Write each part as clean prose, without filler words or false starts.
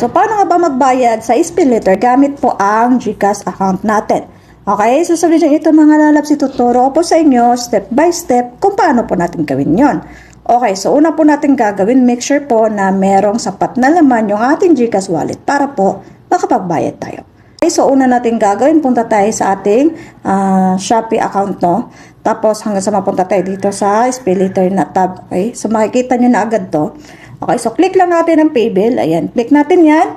So, paano nga ba magbayad sa SpeedLetter gamit po ang GCash account natin? Okay, so sa video ito mga lalabs, ituturo po sa inyo step by step kung paano po natin gawin yon. Okay, so una po natin gagawin, make sure po na merong sapat na laman yung ating GCash wallet para po makapagbayad tayo. Okay, so una natin gagawin, punta tayo sa ating Shopee account, no? Tapos hanggang sa mapunta tayo dito sa SpeedLetter na tab. Okay, so makikita nyo na agad to. Okay, so click lang natin ang paybill. Ayan, click natin yan.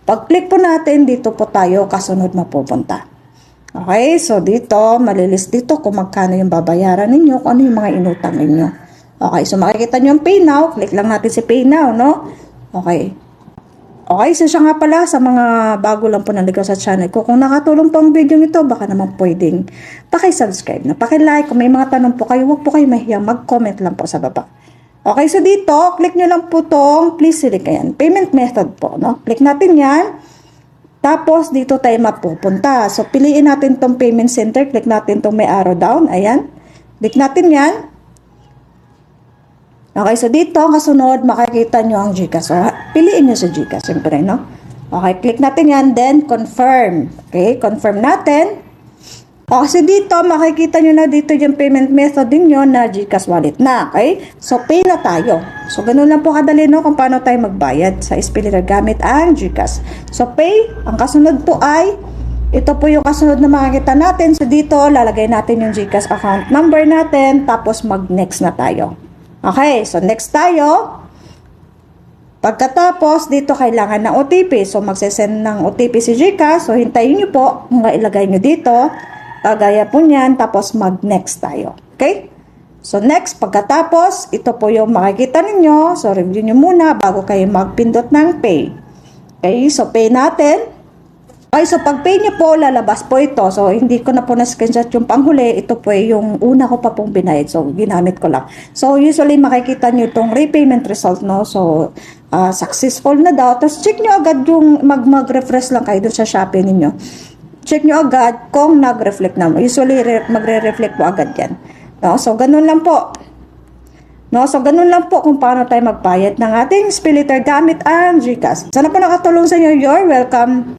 Pag click po natin, dito po tayo kasunod mapupunta. Okay, so dito, malilist dito kung magkano yung babayaran ninyo, kung ano yung mga inutang ninyo. Okay, so makikita nyo yung Pay Now. Click lang natin si Pay Now, no? Okay. Okay, so siya nga pala sa mga bago lang po naligaw sa channel ko. Kung nakatulong po ang video nito, baka naman pwedeng paki-subscribe na, paki-like. Kung may mga tanong po kayo, huwag po kayo mahiyang mag-comment lang po sa baba. Okay, so dito, click nyo lang po tong please select, ayan, payment method po, no? Click natin yan. Tapos, dito tayo mapupunta. So, piliin natin tong payment center. Click natin tong may arrow down. Ayan. Click natin yan. Okay, so dito, kasunod, makikita nyo ang GCash. So, piliin nyo sa GCash, siyempre, no? Okay, click natin yan. Then, confirm. Okay, confirm natin. Okay, so dito, makikita nyo na dito yung payment method ninyo na GCash wallet na. Okay? So, pay na tayo. So, ganun lang po kadali, no? Kung paano tayo magbayad sa SpeedLetter gamit ang GCash. So, pay. Ang kasunod po ay, ito po yung kasunod na makikita natin. So, dito, lalagay natin yung GCash account number natin. Tapos, mag-next na tayo. Okay, so next tayo. Pagkatapos, dito kailangan ng OTP. So, magsesend ng OTP si GCash. So, hintayin nyo po. Kung ilagay nyo dito. Kagaya po niyan, tapos mag-next tayo. Okay? So, next, pagkatapos, ito po yung makikita ninyo. So, review nyo muna bago kayo magpindot ng pay. Okay? So, pay natin. Okay, so pag pay nyo po, lalabas po ito. So, hindi ko na po na-screenshot yung panghuli. Ito po yung una ko pa pong binayad. So, ginamit ko lang. So, usually, makikita nyo itong repayment result, no? So, successful na daw. Tapos, check nyo agad yung mag-refresh lang kayo doon sa Shopee ninyo. Check nyo agad kung nag-reflect na. Usually, magre-reflect po agad yan. No? So, ganun lang po. No? So, ganun lang po kung paano tayo magbayad ng ating SpeedLetter gamit ang GCash. Sana po nakatulong sa inyo. You're welcome.